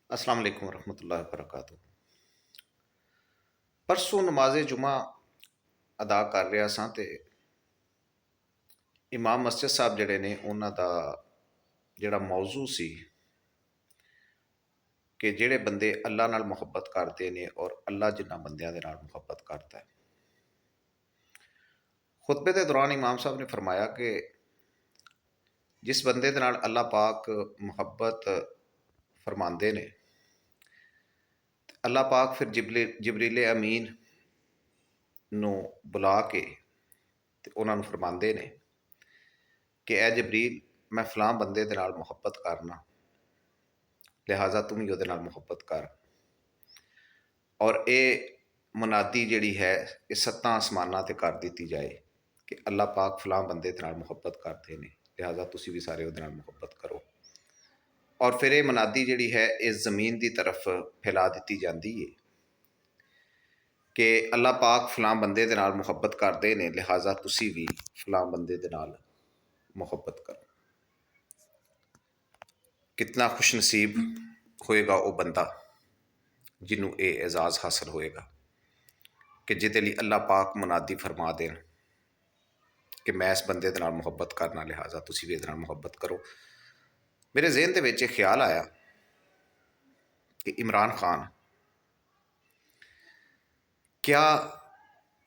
अस्सलाम वालेकुम रहमतुल्लाहि वबरकातुहू। परसों नमाज़े जुमा अदा कर ਰਿਹਾ ਸਾਂ ਤੇ ਇਮਾਮ ਮਸਜਿਦ ਸਾਹਿਬ ਜਿਹੜੇ ਨੇ ਉਹਨਾਂ ਦਾ ਜਿਹੜਾ ਮੌਜੂ ਸੀ ਕਿ ਜਿਹੜੇ ਬੰਦੇ ਅੱਲਾ ਨਾਲ ਮੁਹੱਬਤ ਕਰਦੇ ਨੇ ਔਰ ਅੱਲਾ ਜਿਨ੍ਹਾਂ ਬੰਦਿਆਂ ਦੇ ਨਾਲ ਮੁਹੱਬਤ ਕਰਦਾ ਹੈ। ਖੁਤਬੇ ਦੇ ਦੌਰਾਨ ਇਮਾਮ ਸਾਹਿਬ ਨੇ ਫਰਮਾਇਆ ਕਿ ਜਿਸ ਬੰਦੇ ਦੇ ਨਾਲ ਅੱਲਾ ਪਾਕ ਮੁਹੱਬਤ ਫਰਮਾਉਂਦੇ ਨੇ, ਅੱਲਾ ਪਾਕ ਫਿਰ ਜਿਬਰੀਲ ਅਮੀਨ ਨੂੰ ਬੁਲਾ ਕੇ ਤੇ ਉਹਨਾਂ ਨੂੰ ਫਰਮਾਉਂਦੇ ਨੇ ਕਿ ਐ ਜਬਰੀਲ, ਮੈਂ ਫਲਾਂ ਬੰਦੇ ਦੇ ਨਾਲ ਮੁਹੱਬਤ ਕਰਨਾ, ਲਿਹਾਜ਼ਾ ਤੂੰ ਵੀ ਉਹਦੇ ਨਾਲ ਮੁਹੱਬਤ ਕਰ। ਔਰ ਇਹ ਮੁਨਾਦੀ ਜਿਹੜੀ ਹੈ ਇਹ ਸੱਤਾਂ ਅਸਮਾਨਾਂ 'ਤੇ ਕਰ ਦਿੱਤੀ ਜਾਏ ਕਿ ਅੱਲਾ ਪਾਕ ਫਲਾਂ ਬੰਦੇ ਦੇ ਨਾਲ ਮੁਹੱਬਤ ਕਰਦੇ ਨੇ, ਲਿਹਾਜ਼ਾ ਤੁਸੀਂ ਵੀ ਸਾਰੇ ਉਹਦੇ ਨਾਲ ਮੁਹੱਬਤ ਕਰੋ। ਔਰ ਫਿਰ ਇਹ ਮੁਨਾਦੀ ਜਿਹੜੀ ਹੈ ਇਸ ਜ਼ਮੀਨ ਦੀ ਤਰਫ ਫੈਲਾ ਦਿੱਤੀ ਜਾਂਦੀ ਹੈ ਕਿ ਅੱਲਾ ਪਾਕ ਫਲਾਂ ਬੰਦੇ ਦੇ ਨਾਲ ਮੁਹੱਬਤ ਕਰਦੇ ਨੇ, ਲਿਹਾਜ਼ਾ ਤੁਸੀਂ ਵੀ ਫਲਾਂ ਬੰਦੇ ਦੇ ਨਾਲ ਮੁਹੱਬਤ ਕਰੋ। ਕਿਤਨਾ ਖੁਸ਼ਨਸੀਬ ਹੋਏਗਾ ਉਹ ਬੰਦਾ ਜਿਹਨੂੰ ਇਹ ਐਜ਼ਾਜ਼ ਹਾਸਲ ਹੋਏਗਾ ਕਿ ਜਿਹਦੇ ਲਈ ਅੱਲਾ ਪਾਕ ਮੁਨਾਦੀ ਫਰਮਾ ਦੇਣ ਕਿ ਮੈਂ ਇਸ ਬੰਦੇ ਦੇ ਨਾਲ ਮੁਹੱਬਤ ਕਰਨਾ, ਲਿਹਾਜ਼ਾ ਤੁਸੀਂ ਵੀ ਇਹਦੇ ਨਾਲ ਮੁਹੱਬਤ ਕਰੋ। ਮੇਰੇ ਜ਼ਿਹਨ ਦੇ ਵਿੱਚ ਇਹ ਖਿਆਲ ਆਇਆ ਕਿ ਇਮਰਾਨ ਖਾਨ, ਕਿਆ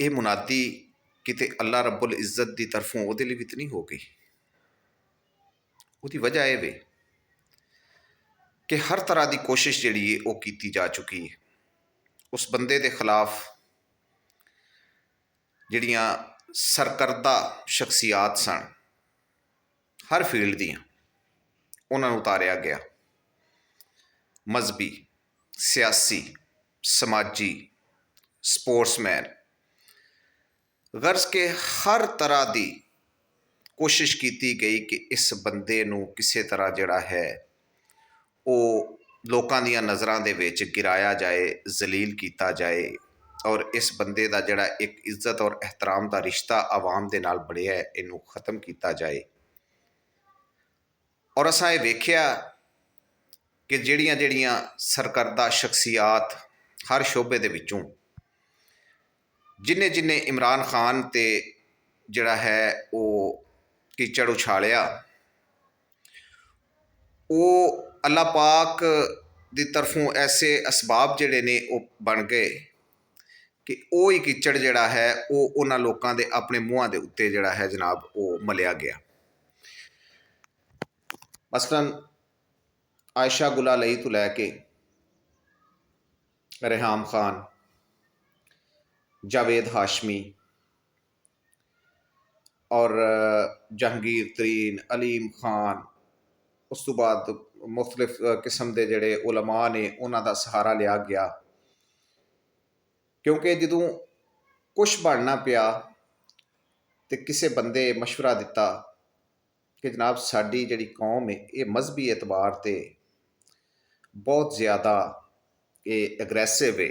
ਇਹ ਮੁਨਾਦੀ ਕਿਤੇ ਅੱਲਾ ਰੱਬੁਲ ਇੱਜ਼ਤ ਦੀ ਤਰਫੋਂ ਉਹਦੇ ਲਈ ਵੀ ਤਾਂ ਨਹੀਂ ਹੋ ਗਈ? ਉਹਦੀ ਵਜ੍ਹਾ ਇਹ ਵੇ ਕਿ ਹਰ ਤਰ੍ਹਾਂ ਦੀ ਕੋਸ਼ਿਸ਼ ਜਿਹੜੀ ਹੈ ਉਹ ਕੀਤੀ ਜਾ ਚੁੱਕੀ ਹੈ ਉਸ ਬੰਦੇ ਦੇ ਖਿਲਾਫ। ਜਿਹੜੀਆਂ ਸਰਕਰਦਾ ਸ਼ਖਸੀਆਤ ਸਨ ਹਰ ਫੀਲਡ ਦੀਆਂ, ਉਹਨਾਂ ਨੂੰ ਉਤਾਰਿਆ ਗਿਆ। ਮਜ਼ਹਬੀ, ਸਿਆਸੀ, ਸਮਾਜੀ, ਸਪੋਰਟਸਮੈਨ, ਗਰਜ਼ ਕੇ ਹਰ ਤਰ੍ਹਾਂ ਦੀ ਕੋਸ਼ਿਸ਼ ਕੀਤੀ ਗਈ ਕਿ ਇਸ ਬੰਦੇ ਨੂੰ ਕਿਸੇ ਤਰ੍ਹਾਂ ਜਿਹੜਾ ਹੈ ਉਹ ਲੋਕਾਂ ਦੀਆਂ ਨਜ਼ਰਾਂ ਦੇ ਵਿੱਚ ਗਿਰਾਇਆ ਜਾਏ, ਜ਼ਲੀਲ ਕੀਤਾ ਜਾਏ ਔਰ ਇਸ ਬੰਦੇ ਦਾ ਜਿਹੜਾ ਇੱਕ ਇੱਜ਼ਤ ਔਰ ਇਹਤਰਾਮ ਦਾ ਰਿਸ਼ਤਾ ਆਵਾਮ ਦੇ ਨਾਲ ਬਣਿਆ ਹੈ ਇਹਨੂੰ ਖ਼ਤਮ ਕੀਤਾ ਜਾਏ। ਔਰ ਅਸਾਂ ਇਹ ਵੇਖਿਆ ਕਿ ਜਿਹੜੀਆਂ ਸਰਕਰਦਾ ਸ਼ਖਸੀਆਤ ਹਰ ਸ਼ੋਬੇ ਦੇ ਵਿੱਚੋਂ ਜਿਨੇ ਇਮਰਾਨ ਖਾਨ 'ਤੇ ਜਿਹੜਾ ਹੈ ਉਹ ਕੀਚੜ ਉਛਾਲਿਆ, ਉਹ ਅੱਲਾ ਪਾਕ ਦੀ ਤਰਫੋਂ ਐਸੇ ਅਸਬਾਬ ਜਿਹੜੇ ਨੇ ਉਹ ਬਣ ਗਏ ਕਿ ਉਹ ਹੀ ਕੀਚੜ ਜਿਹੜਾ ਹੈ ਉਹ ਉਹਨਾਂ ਲੋਕਾਂ ਦੇ ਆਪਣੇ ਮੂੰਹਾਂ ਦੇ ਉੱਤੇ ਜਿਹੜਾ ਹੈ ਜਨਾਬ ਉਹ ਮਲਿਆ ਗਿਆ। ਮਸਲਨ ਆਇਸ਼ਾ ਗੁਲਾ ਲਈ ਤੋਂ ਲੈ ਕੇ रेहाम खान, जावेद हाशमी और जहांगीर तरीन, अलीम खान, उस तो बाद मुख्तलिफ किस्म के जोड़े उलमा ने उन्हों का सहारा लिया गया क्योंकि जदों कुछ बनना पिया तो किसी बंदे मशवरा दिता कि जनाब साड़ी जिहड़ी कौम है ये मजहबी एतबार से बहुत ज़्यादा ये एग्रैसिव है,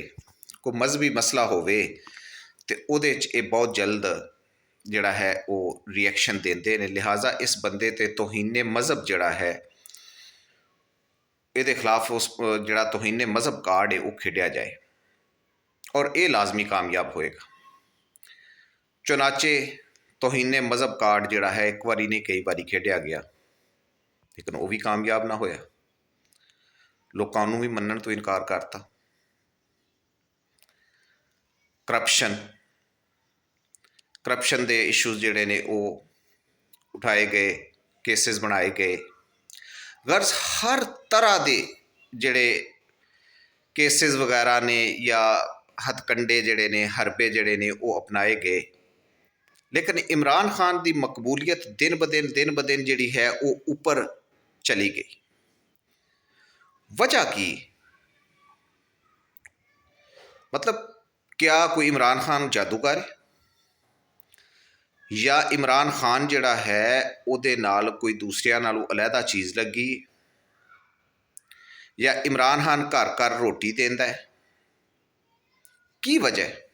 कोई मजहबी मसला होवे तो उहदे च ये बहुत जल्द जिहड़ा है वो रिएक्शन देंदे ने, लिहाजा इस बंदे ते तौहीने मजहब जिहड़ा है ये खिलाफ उस जिहड़ा तौहीने मजहब कार्ड है वो खेडिया जाए और ये लाजमी कामयाब होएगा। चुनाचे तौहीने मजहब कार्ड जिहड़ा है एक बारी नहीं कई बारी खेडिया गया लेकिन वो भी कामयाब ना होया, लोगों नूं भी मनण तो इनकार करता। करप्शन दे इशूज़ जिहड़े ने वो उठाए गए, केसिस बनाए गए। गर्ज हर तरह के जिहड़े केसिस वगैरह ने या हथकंडे जिहड़े ने, हरबे जिहड़े ने वो अपनाए गए, लेकिन इमरान खान की मकबूलियत दिन ब दिन जिहड़ी है वो ऊपर चली गई। वजह की मतलब क्या कोई इमरान खान जादूगर है या इमरान खान जिहड़ा है उहदे नाल कोई दूसरियां नालों अलहदा चीज़ लगी या इमरान खान घर घर रोटी देंदा है, की वजह है?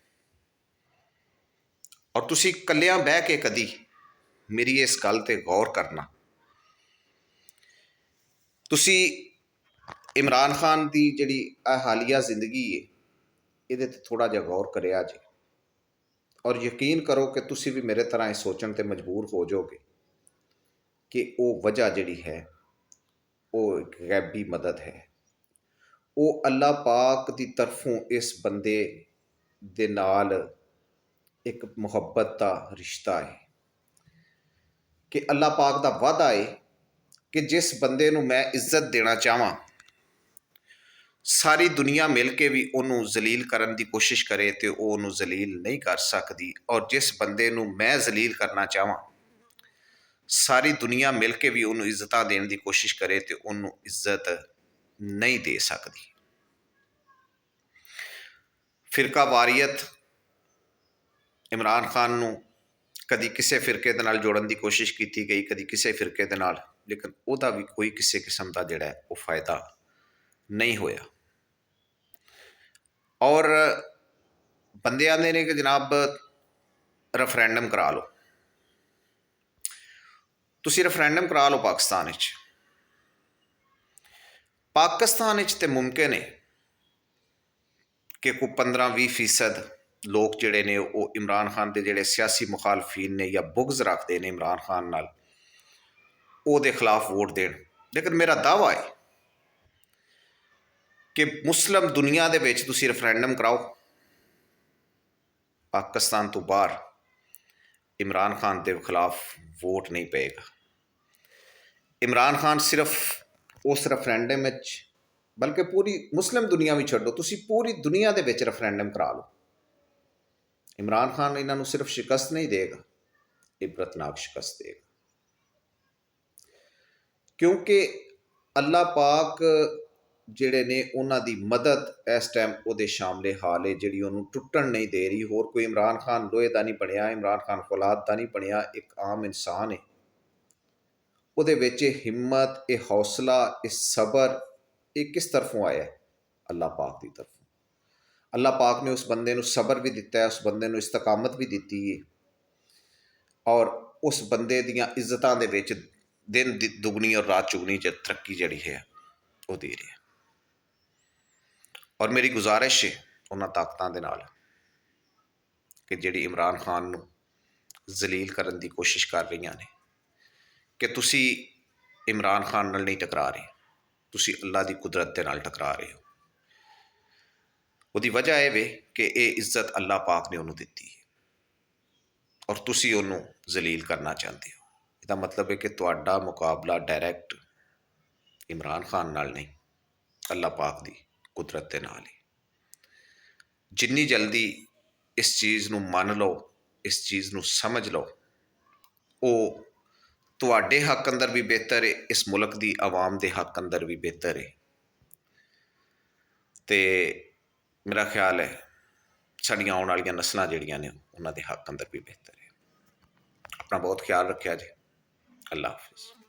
और तुसी कल्लियां बह के कदी मेरी इस गल ते गौर करना। तुसी ਇਮਰਾਨ ਖਾਨ ਦੀ ਜਿਹੜੀ ਇਹ ਹਾਲੀਆ ਜ਼ਿੰਦਗੀ ਹੈ, ਇਹਦੇ 'ਤੇ ਥੋੜ੍ਹਾ ਜਿਹਾ ਗੌਰ ਕਰਿਆ ਜੇ, ਔਰ ਯਕੀਨ ਕਰੋ ਕਿ ਤੁਸੀਂ ਵੀ ਮੇਰੇ ਤਰ੍ਹਾਂ ਇਹ ਸੋਚਣ 'ਤੇ ਮਜਬੂਰ ਹੋ ਜਾਓਗੇ ਕਿ ਉਹ ਵਜ੍ਹਾ ਜਿਹੜੀ ਹੈ ਉਹ ਇੱਕ ਗੈਬੀ ਮਦਦ ਹੈ। ਉਹ ਅੱਲਾਹ ਪਾਕ ਦੀ ਤਰਫੋਂ ਇਸ ਬੰਦੇ ਦੇ ਨਾਲ ਇੱਕ ਮੁਹੱਬਤ ਦਾ ਰਿਸ਼ਤਾ ਹੈ ਕਿ ਅੱਲਾਹ ਪਾਕ ਦਾ ਵਾਅਦਾ ਹੈ ਕਿ ਜਿਸ ਬੰਦੇ ਨੂੰ ਮੈਂ ਇੱਜ਼ਤ ਦੇਣਾ ਚਾਹਾਂ, ਸਾਰੀ ਦੁਨੀਆ ਮਿਲ ਕੇ ਵੀ ਉਹਨੂੰ ਜ਼ਲੀਲ ਕਰਨ ਦੀ ਕੋਸ਼ਿਸ਼ ਕਰੇ ਤੇ ਉਹ ਉਹਨੂੰ ਜ਼ਲੀਲ ਨਹੀਂ ਕਰ ਸਕਦੀ, ਔਰ ਜਿਸ ਬੰਦੇ ਨੂੰ ਮੈਂ ਜ਼ਲੀਲ ਕਰਨਾ ਚਾਹਾਂ, ਸਾਰੀ ਦੁਨੀਆ ਮਿਲ ਕੇ ਵੀ ਉਹਨੂੰ ਇੱਜ਼ਤਾਂ ਦੇਣ ਦੀ ਕੋਸ਼ਿਸ਼ ਕਰੇ ਤੇ ਉਹਨੂੰ ਇੱਜ਼ਤ ਨਹੀਂ ਦੇ ਸਕਦੀ। ਫਿਰਕਾ ਵਾਰੀਅਤ ਇਮਰਾਨ ਖਾਨ ਨੂੰ ਕਦੀ ਕਿਸੇ ਫਿਰਕੇ ਦੇ ਨਾਲ ਜੋੜਨ ਦੀ ਕੋਸ਼ਿਸ਼ ਕੀਤੀ ਗਈ, ਕਦੀ ਕਿਸੇ ਫਿਰਕੇ ਦੇ ਨਾਲ, ਲੇਕਿਨ ਉਹਦਾ ਵੀ ਕੋਈ ਕਿਸੇ ਕਿਸਮ ਦਾ ਜਿਹੜਾ ਉਹ ਫਾਇਦਾ ਨਹੀਂ ਹੋਇਆ। ਔਰ ਬੰਦੇ ਆਉਂਦੇ ਨੇ ਕਿ ਜਨਾਬ ਰੈਫਰੈਂਡਮ ਕਰਾ ਲਓ, ਤੁਸੀਂ ਰੈਫਰੈਂਡਮ ਕਰਾ ਲਓ ਪਾਕਿਸਤਾਨ ਵਿੱਚ। ਪਾਕਿਸਤਾਨ ਵਿੱਚ ਤਾਂ ਮੁਮਕਿਨ ਹੈ ਕਿ ਕੋਈ 15-20% ਲੋਕ ਜਿਹੜੇ ਨੇ ਉਹ ਇਮਰਾਨ ਖਾਨ ਦੇ ਜਿਹੜੇ ਸਿਆਸੀ ਮੁਖਾਲਫੀਨ ਨੇ ਜਾਂ ਬੁਗਜ਼ ਰੱਖਦੇ ਨੇ ਇਮਰਾਨ ਖਾਨ ਨਾਲ, ਉਹਦੇ ਖਿਲਾਫ ਵੋਟ ਦੇਣ। ਲੇਕਿਨ ਮੇਰਾ ਦਾਅਵਾ ਹੈ ਕਿ ਮੁਸਲਿਮ ਦੁਨੀਆ ਦੇ ਵਿੱਚ ਤੁਸੀਂ ਰੈਫਰੈਂਡਮ ਕਰਾਓ, ਪਾਕਿਸਤਾਨ ਤੋਂ ਬਾਹਰ ਇਮਰਾਨ ਖਾਨ ਦੇ ਖਿਲਾਫ ਵੋਟ ਨਹੀਂ ਪਏਗਾ। ਇਮਰਾਨ ਖਾਨ ਸਿਰਫ ਉਸ ਰੈਫਰੈਂਡਮ ਵਿੱਚ, ਬਲਕਿ ਪੂਰੀ ਮੁਸਲਿਮ ਦੁਨੀਆ ਵੀ ਛੱਡੋ, ਤੁਸੀਂ ਪੂਰੀ ਦੁਨੀਆ ਦੇ ਵਿੱਚ ਰੈਫਰੈਂਡਮ ਕਰਾ ਲਓ, ਇਮਰਾਨ ਖਾਨ ਇਹਨਾਂ ਨੂੰ ਸਿਰਫ ਸ਼ਿਕਸਤ ਨਹੀਂ ਦੇਗਾ, ਇਬਰਤਨਾਕ ਸ਼ਿਕਸਤ ਦੇਗਾ। ਕਿਉਂਕਿ ਅੱਲਾਹ ਪਾਕ ਜਿਹੜੇ ਨੇ ਉਹਨਾਂ ਦੀ ਮਦਦ ਇਸ ਟਾਈਮ ਉਹਦੇ ਸ਼ਾਮਲੇ ਹਾਲ ਹੈ, ਜਿਹੜੀ ਉਹਨੂੰ ਟੁੱਟਣ ਨਹੀਂ ਦੇ ਰਹੀ। ਹੋਰ ਕੋਈ ਇਮਰਾਨ ਖਾਨ ਲੋਹੇ ਦਾ ਨਹੀਂ ਬਣਿਆ, ਇਮਰਾਨ ਖਾਨ ਫੌਲਾਦ ਦਾ ਨਹੀਂ ਬਣਿਆ, ਇੱਕ ਆਮ ਇਨਸਾਨ ਹੈ। ਉਹਦੇ ਵਿੱਚ ਇਹ ਹਿੰਮਤ, ਇਹ ਹੌਸਲਾ, ਇਹ ਸਬਰ, ਇਹ ਕਿਸ ਤਰਫੋਂ ਆਇਆ? ਅੱਲਾਹ ਪਾਕ ਦੀ ਤਰਫੋਂ। ਅੱਲਾਹ ਪਾਕ ਨੇ ਉਸ ਬੰਦੇ ਨੂੰ ਸਬਰ ਵੀ ਦਿੱਤਾ ਹੈ, ਉਸ ਬੰਦੇ ਨੂੰ ਇਸਤਕਾਮਤ ਵੀ ਦਿੱਤੀ ਹੈ, ਔਰ ਉਸ ਬੰਦੇ ਦੀਆਂ ਇੱਜ਼ਤਾਂ ਦੇ ਵਿੱਚ ਦਿਨ ਦੁਗਣੀ ਔਰ ਰਾਤ ਚੁਗਣੀ ਚ ਤਰੱਕੀ ਜਿਹੜੀ ਹੈ ਉਹ ਦੇ ਰਿਹਾ। ਔਰ ਮੇਰੀ ਗੁਜ਼ਾਰਿਸ਼ ਹੈ ਉਹਨਾਂ ਤਾਕਤਾਂ ਦੇ ਨਾਲ ਕਿ ਜਿਹੜੀ ਇਮਰਾਨ ਖਾਨ ਨੂੰ ਜ਼ਲੀਲ ਕਰਨ ਦੀ ਕੋਸ਼ਿਸ਼ ਕਰ ਰਹੀਆਂ ਨੇ, ਕਿ ਤੁਸੀਂ ਇਮਰਾਨ ਖਾਨ ਨਾਲ ਨਹੀਂ ਟਕਰਾ ਰਹੇ, ਤੁਸੀਂ ਅੱਲਾਹ ਦੀ ਕੁਦਰਤ ਦੇ ਨਾਲ ਟਕਰਾ ਰਹੇ ਹੋ। ਉਹਦੀ ਵਜ੍ਹਾ ਇਹ ਵੇ ਕਿ ਇਹ ਇੱਜ਼ਤ ਅੱਲਾਹ ਪਾਕ ਨੇ ਉਹਨੂੰ ਦਿੱਤੀ ਹੈ, ਔਰ ਤੁਸੀਂ ਉਹਨੂੰ ਜ਼ਲੀਲ ਕਰਨਾ ਚਾਹੁੰਦੇ ਹੋ। ਇਹਦਾ ਮਤਲਬ ਹੈ ਕਿ ਤੁਹਾਡਾ ਮੁਕਾਬਲਾ ਡਾਇਰੈਕਟ ਇਮਰਾਨ ਖਾਨ ਨਾਲ ਨਹੀਂ, ਅੱਲਾਹ ਪਾਕ ਦੀ ਕੁਦਰਤ ਦੇ ਨਾਲ ਹੀ। ਜਿੰਨੀ ਜਲਦੀ ਇਸ ਚੀਜ਼ ਨੂੰ ਮੰਨ ਲਓ, ਇਸ ਚੀਜ਼ ਨੂੰ ਸਮਝ ਲਓ, ਉਹ ਤੁਹਾਡੇ ਹੱਕ ਅੰਦਰ ਵੀ ਬਿਹਤਰ ਹੈ, ਇਸ ਮੁਲਕ ਦੀ ਆਵਾਮ ਦੇ ਹੱਕ ਅੰਦਰ ਵੀ ਬਿਹਤਰ ਹੈ, ਅਤੇ ਮੇਰਾ ਖਿਆਲ ਹੈ ਸਾਡੀਆਂ ਆਉਣ ਵਾਲੀਆਂ ਨਸਲਾਂ ਜਿਹੜੀਆਂ ਨੇ ਉਹਨਾਂ ਦੇ ਹੱਕ ਅੰਦਰ ਵੀ ਬਿਹਤਰ ਹੈ। ਆਪਣਾ ਬਹੁਤ ਖਿਆਲ ਰੱਖਿਆ ਜੀ। ਅੱਲਾਹ ਹਾਫਿਜ਼।